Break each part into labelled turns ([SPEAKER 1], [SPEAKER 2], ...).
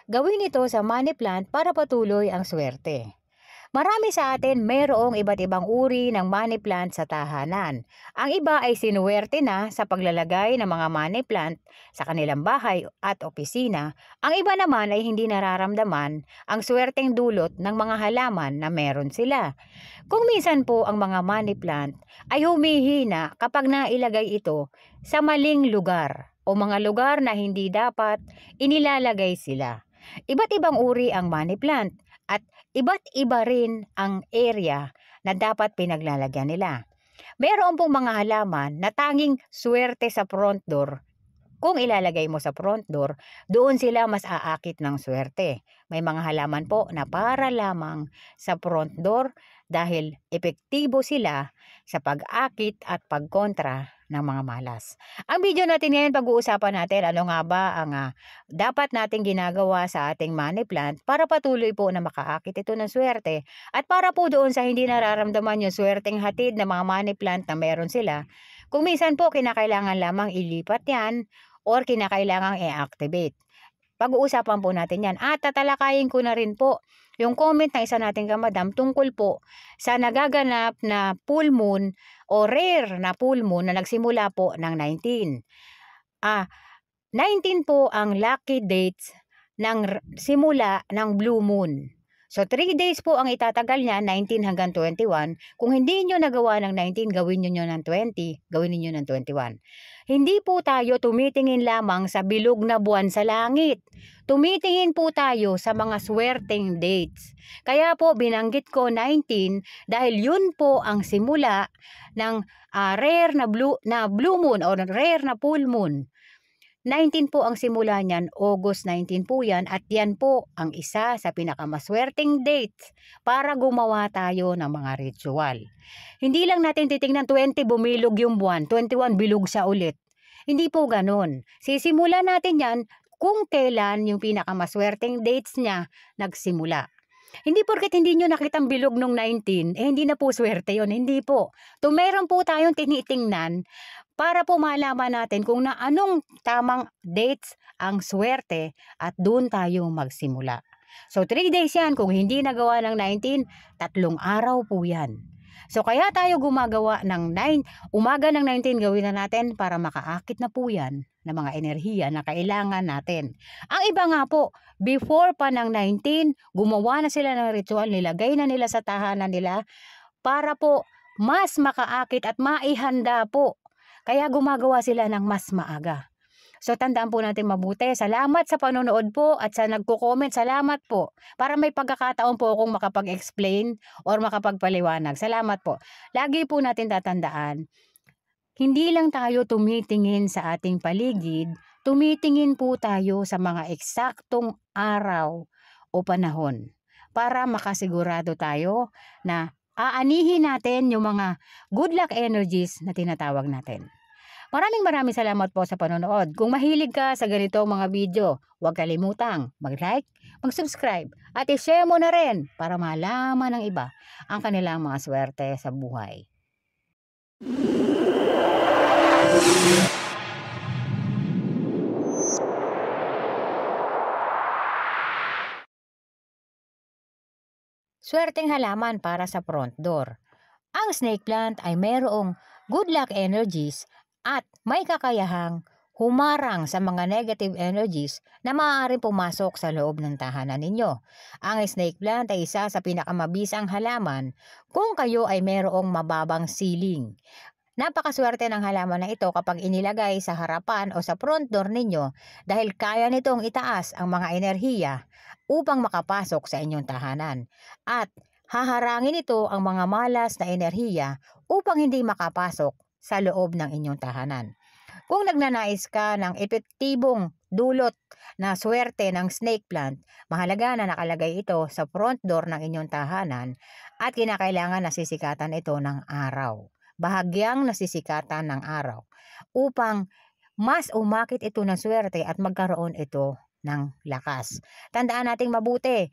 [SPEAKER 1] Gawin ito sa money plant para patuloy ang swerte. Marami sa atin mayroong iba't ibang uri ng money plant sa tahanan. Ang iba ay sinuwerte na sa paglalagay ng mga money plant sa kanilang bahay at opisina. Ang iba naman ay hindi nararamdaman ang swerteng dulot ng mga halaman na meron sila. Kung minsan po ang mga money plant ay humihina kapag nailagay ito sa maling lugar o mga lugar na hindi dapat inilalagay sila. Iba't ibang uri ang money plant at iba't iba rin ang area na dapat pinaglalagyan nila. Meron pong mga halaman na tanging swerte sa front door. Kung ilalagay mo sa front door, doon sila mas aakit ng swerte. May mga halaman po na para lamang sa front door dahil epektibo sila sa pag-akit at pagkontra ng mga malas. Ang video natin ngayon, pag-uusapan natin ano nga ba ang dapat nating ginagawa sa ating money plant para patuloy po na makaakit ito ng swerte at para po doon sa hindi nararamdaman yung swerteng hatid ng mga money plant na meron sila. Kung minsan po kinakailangan lamang ilipat yan or kinakailangang i-activate. Pag-uusapan po natin yan. At tatalakayin ko na rin po yung comment ng isa nating kamadam tungkol po sa nagaganap na full moon o rare na full moon na nagsimula po ng 19. 19 po ang lucky dates ng simula ng blue moon. So 3 days po ang itatagal niya, 19 hanggang 21. Kung hindi nyo nagawa ng 19, gawin nyo ng 20, gawin niyo ng 21. Hindi po tayo tumitingin lamang sa bilog na buwan sa langit. Tumitingin po tayo sa mga swerteng dates. Kaya po binanggit ko 19 dahil yun po ang simula ng rare na blue moon o rare na full moon. 19 po ang simula niyan, August 19 po yan at yan po ang isa sa pinakamaswerteng dates para gumawa tayo ng mga ritual. Hindi lang natin titingnan 20 bumilog yung buwan, 21 bilog siya ulit. Hindi po ganun. Sisimulan natin yan kung kailan yung pinakamaswerteng dates niya nagsimula. Hindi porket hindi nyo nakitang bilog nung 19, hindi na po swerte yon. Hindi po. Meron po tayong tinitingnan para po malaman natin kung na anong tamang dates ang swerte at doon tayo magsimula. So 3 days yan. Kung hindi nagawa ng 19, 3 araw po yan. So kaya tayo gumagawa ng umaga ng 19 gawin na natin para makaakit na po yan ng mga enerhiya na kailangan natin. Ang iba nga po, before pa ng 19, gumawa na sila ng ritual, nilagay na nila sa tahanan nila para po mas makaakit at maihanda po. Kaya gumagawa sila ng mas maaga. So tandaan po natin mabuti. Salamat sa panonood po at sa nagko-comment. Salamat po. Para may pagkakataon po akong makapag-explain or makapagpaliwanag. Salamat po. Lagi po natin tatandaan, hindi lang tayo tumitingin sa ating paligid, tumitingin po tayo sa mga eksaktong araw o panahon para makasigurado tayo na aanihin natin yung mga good luck energies na tinatawag natin. Maraming salamat po sa panonood. Kung mahilig ka sa ganitong mga video, huwag kalimutang mag-like, mag-subscribe at i-share mo na rin para malaman ng iba ang kanilang mga swerte sa buhay. Swerteng halaman para sa front door. Ang snake plant ay mayroong good luck energies at may kakayahang humarang sa mga negative energies na maaaring pumasok sa loob ng tahanan ninyo. Ang snake plant ay isa sa pinakamabisang halaman kung kayo ay mayroong mababang ceiling. Napakaswerte ng halaman na ito kapag inilagay sa harapan o sa front door ninyo dahil kaya nitong itaas ang mga enerhiya upang makapasok sa inyong tahanan. At haharangin ito ang mga malas na enerhiya upang hindi makapasok sa loob ng inyong tahanan. Kung nagnanais ka ng epektibong dulot na swerte ng snake plant, mahalaga na nakalagay ito sa front door ng inyong tahanan at kinakailangan nasisikatan ito ng araw. Bahagyang nasisikatan ng araw upang mas umakit ito ng swerte at magkaroon ito ng lakas. Tandaan nating mabuti,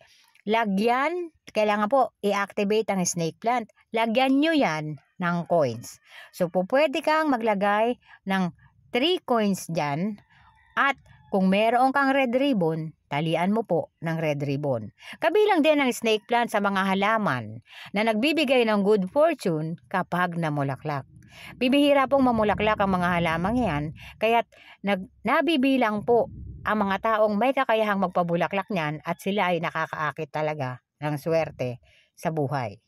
[SPEAKER 1] kailangan po i-activate ang snake plant. Lagyan nyo yan ng coins. So pwede kang maglagay ng 3 coins dyan at kung meron kang red ribbon, talian mo po ng red ribbon. Kabilang din ang snake plant sa mga halaman na nagbibigay ng good fortune kapag namulaklak. Bibihira pong mamulaklak ang mga halamang yan, kaya't nabibilang po ang mga taong may kakayahang magpabulaklak niyan at sila ay nakakaakit talaga ng swerte sa buhay.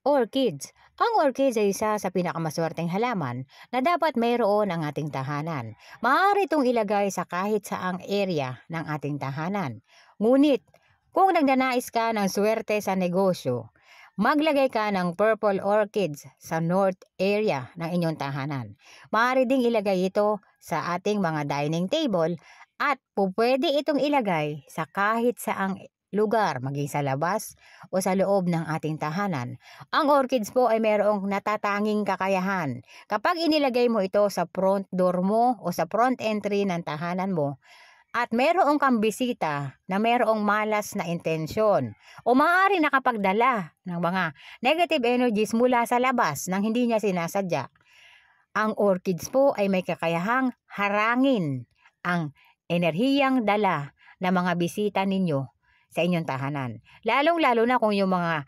[SPEAKER 1] Orchids. Ang orchids ay isa sa pinakamaswerteng halaman na dapat mayroon ang ating tahanan. Maaari itong ilagay sa kahit saang area ng ating tahanan. Ngunit, kung nagnanais ka ng swerte sa negosyo, maglagay ka ng purple orchids sa north area ng inyong tahanan. Maaari ding ilagay ito sa ating mga dining table at pwede itong ilagay sa kahit saang lugar, maging sa labas o sa loob ng ating tahanan. Ang orchids po ay mayroong natatanging kakayahan. Kapag inilagay mo ito sa front door mo o sa front entry ng tahanan mo, at mayroong kang bisita na mayroong malas na intensyon o maaari nakapagdala ng mga negative energies mula sa labas nang hindi niya sinasadya, ang orchids po ay may kakayahang harangin ang enerhiyang dala ng mga bisita ninyo sa inyong tahanan. Lalong-lalo na kung yung mga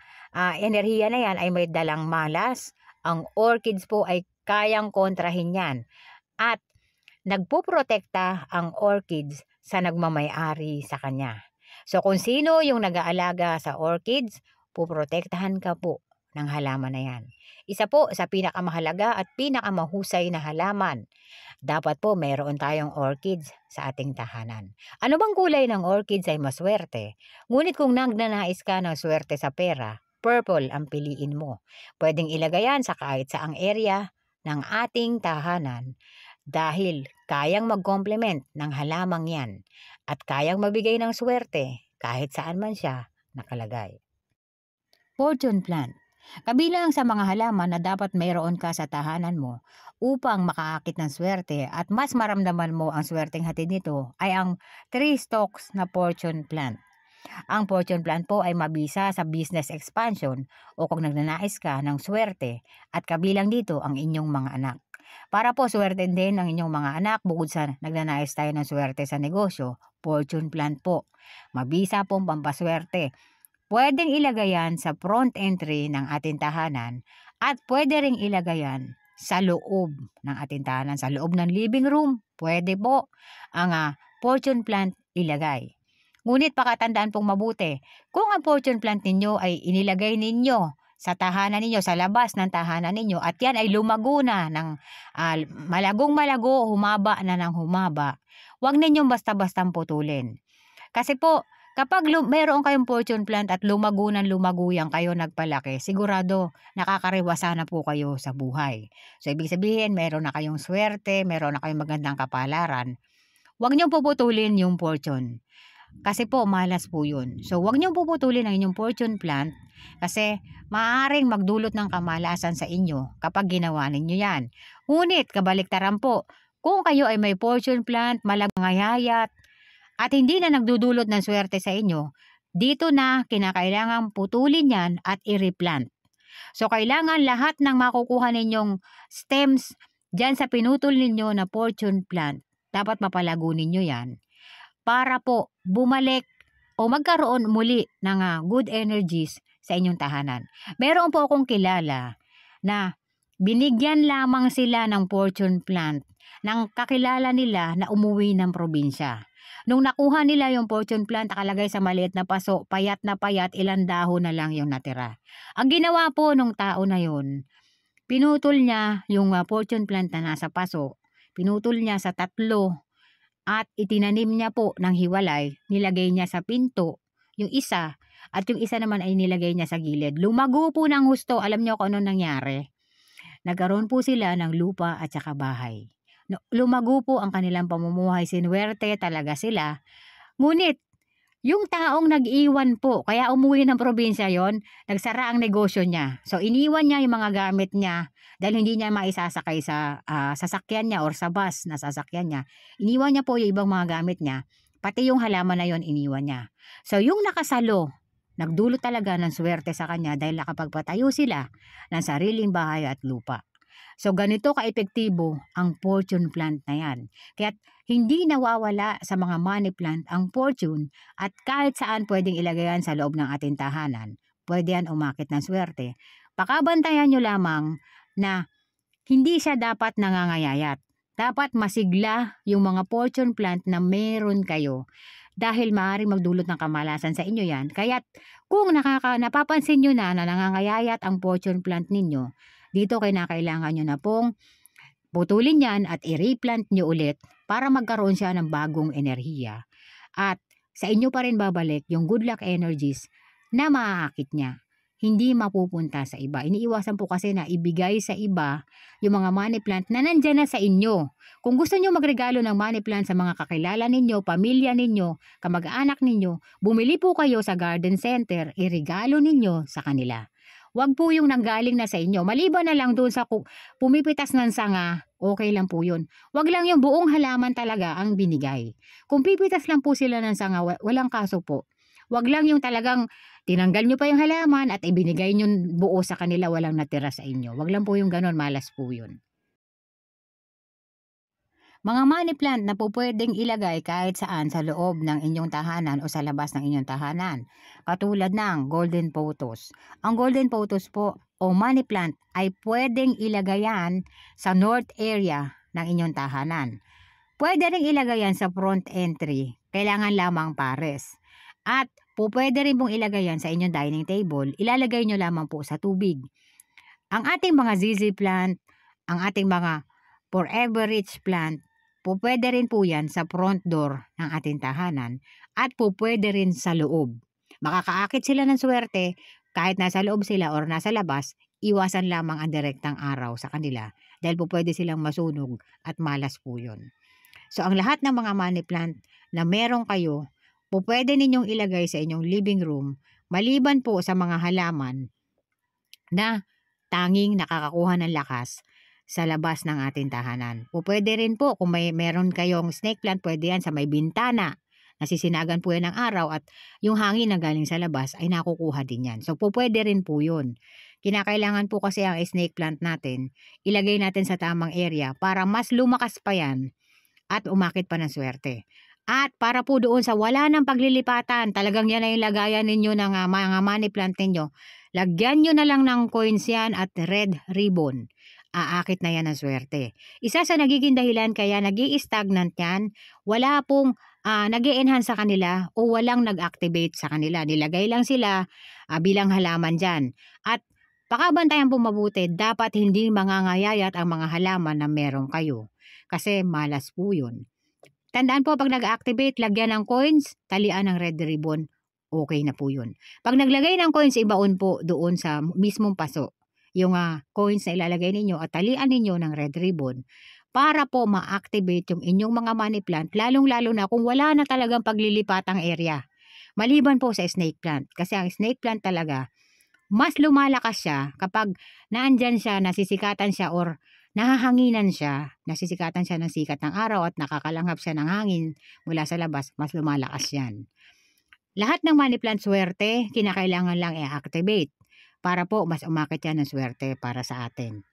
[SPEAKER 1] enerhiya na yan ay may dalang malas, ang orchids po ay kayang kontrahin yan. At nagpuprotekta ang orchids sa nagmamay-ari sa kanya. So kung sino yung nag-aalaga sa orchids, puprotektahan ka po ng halaman na yan. Isa po sa pinakamahalaga at pinakamahusay na halaman. Dapat po mayroon tayong orchids sa ating tahanan. Ano bang kulay ng orchids ay maswerte? Ngunit kung nagnanais ka ng swerte sa pera, purple ang piliin mo. Pwedeng ilagay yan sa kahit saang area ng ating tahanan dahil kayang mag-complement ng halamang yan at kayang mabigay ng swerte kahit saan man siya nakalagay. Fortune plant. Kabilang sa mga halaman na dapat mayroon ka sa tahanan mo upang makaakit ng swerte at mas maramdaman mo ang swerteng hatid nito ay ang 3 stalks na fortune plant. Ang fortune plant po ay mabisa sa business expansion o kung nagnanais ka ng swerte at kabilang dito ang inyong mga anak. Para po swerte din ang inyong mga anak bukod sa nagnanais tayo ng swerte sa negosyo, fortune plant po. Mabisa pong pampaswerte. Pwedeng ilagay yan sa front entry ng ating tahanan at pwede ring ilagay yan sa loob ng ating tahanan. Sa loob ng living room, pwede po ang fortune plant ilagay. Ngunit pakatandaan pong mabuti, kung ang fortune plant ninyo ay inilagay ninyo sa tahanan ninyo, sa labas ng tahanan ninyo at yan ay lumago na ng malagong malago, humaba na ng humaba, huwag ninyong basta-bastang putulin. Kasi po, kapag meron kayong fortune plant at lumago yan kayo nagpalaki, sigurado nakakariwasa na po kayo sa buhay. So, ibig sabihin, meron na kayong swerte, meron na kayong magandang kapalaran. Huwag niyong puputulin yung fortune. Kasi po, malas po yun. So, huwag niyong puputulin ang inyong fortune plant kasi maaaring magdulot ng kamalasan sa inyo kapag ginawa ninyo yan. Ngunit, kabaliktaran po, kung kayo ay may fortune plant, malagayayat, at hindi na nagdudulot ng swerte sa inyo, dito na kinakailangan putulin yan at i-replant. So, kailangan lahat ng makukuha ninyong stems dyan sa pinutol ninyo na fortune plant, dapat mapalago ninyo yan para po bumalik o magkaroon muli ng good energies sa inyong tahanan. Meron po akong kilala na binigyan lamang sila ng fortune plant ng kakilala nila na umuwi ng probinsya. Nung nakuha nila yung fortune plant, nakalagay sa maliit na paso, payat na payat, ilang dahon na lang yung natira. Ang ginawa po nung tao na yun, pinutol niya yung fortune plant na nasa paso, pinutol niya sa 3 at itinanim niya po ng hiwalay, nilagay niya sa pinto, yung isa, at yung isa naman ay nilagay niya sa gilid. Lumago po ng husto, alam niyo kung ano nangyari? Nagkaroon po sila ng lupa at saka bahay. Lumago po ang kanilang pamumuhay, sinuwerte talaga sila. Ngunit, yung taong nag-iwan po, kaya umuwi ng probinsya yon, nagsara ang negosyo niya. So, iniwan niya yung mga gamit niya dahil hindi niya maisasakay sa sasakyan niya or sa bus na sasakyan niya. Iniwan niya po yung ibang mga gamit niya, pati yung halaman na yon iniwan niya. So, yung nakasalo, nagdulot talaga ng swerte sa kanya dahil nakapagpatayo sila ng sariling bahay at lupa. So ganito kaepektibo ang fortune plant na yan. Kaya hindi nawawala sa mga money plant ang fortune at kahit saan pwedeng ilagay yan sa loob ng ating tahanan. Pwede yan umakit ng swerte. Pakabantayan nyo lamang na hindi siya dapat nangangayayat. Dapat masigla yung mga fortune plant na meron kayo dahil maaaring magdulot ng kamalasan sa inyo yan. Kaya't kung napapansin nyo na nangangayayat ang fortune plant ninyo, dito kailangan nyo na pong putulin yan at i-replant nyo ulit para magkaroon siya ng bagong enerhiya. At sa inyo pa rin babalik yung good luck energies na maaakit niya. Hindi mapupunta sa iba. Iniiwasan po kasi na ibigay sa iba yung mga money plant na nandyan na sa inyo. Kung gusto nyo magregalo ng money plant sa mga kakilala ninyo, pamilya ninyo, kamag-anak ninyo, bumili po kayo sa garden center, iregalo ninyo sa kanila. Huwag po yung nanggaling na sa inyo. Maliban na lang doon sa pumipitas ng sanga, okay lang po yun. Huwag lang yung buong halaman talaga ang binigay. Kung pipitas lang po sila ng sanga, walang kaso po. Huwag lang yung talagang tinanggal nyo pa yung halaman at ibinigay nyo buo sa kanila, walang natira sa inyo. Huwag lang po yung ganon, malas po yun. Mga money plant na po pwedeng ilagay kahit saan sa loob ng inyong tahanan o sa labas ng inyong tahanan. Katulad ng golden pothos. Ang golden pothos po o money plant ay pwedeng ilagay yan sa north area ng inyong tahanan. Pwede rin ilagay yan sa front entry. Kailangan lamang pares. At pwede rin pong ilagay yan sa inyong dining table. Ilalagay nyo lamang po sa tubig. Ang ating mga ZZ plant, ang ating mga forever rich plant, pwede rin po yan sa front door ng ating tahanan at pwede rin sa loob. Makakaakit sila ng swerte kahit nasa loob sila or nasa labas, iwasan lamang ang direktang araw sa kanila dahil pwede silang masunog at malas po yun. So ang lahat ng mga money plant na meron kayo, pwede ninyong ilagay sa inyong living room maliban po sa mga halaman na tanging nakakakuha ng lakas sa labas ng ating tahanan. Pwede rin po kung meron kayong snake plant, pwede yan sa may bintana. Nasisinagan po yan ng araw at yung hangin na galing sa labas ay nakukuha din yan. So pwede rin po yun. Kinakailangan po kasi ang snake plant natin, ilagay natin sa tamang area para mas lumakas pa yan at umakit pa ng swerte. At para po doon sa wala ng paglilipatan, talagang yan ay lagayan ninyo ng mga money plant ninyo. Lagyan nyo na lang ng coins yan at red ribbon. Aakit na yan ng swerte. Isa sa nagiging dahilan kaya nag-i-stagnant yan, wala pong nag-e-enhance sa kanila o walang nag-activate sa kanila. Nilagay lang sila bilang halaman dyan. At pakabantayan po mabuti, dapat hindi mangangayayat ang mga halaman na meron kayo. Kasi malas po yun. Tandaan po, pag nag-activate, lagyan ng coins, talian ng red ribbon, okay na po yun. Pag naglagay ng coins, ibaon po doon sa mismong paso. Yung coins na ilalagay ninyo at talian ninyo ng red ribbon para po ma-activate yung inyong mga money plant, lalong-lalo na kung wala na talagang paglilipatang area. Maliban po sa snake plant, kasi ang snake plant talaga, mas lumalakas siya kapag naandyan siya, nasisikatan siya or nahahanginan siya, nasisikatan siya ng sikat ng araw at nakakalanghap siya ng hangin mula sa labas, mas lumalakas yan. Lahat ng money plant swerte, kinakailangan lang i-activate para po mas umakit yan ng swerte para sa atin.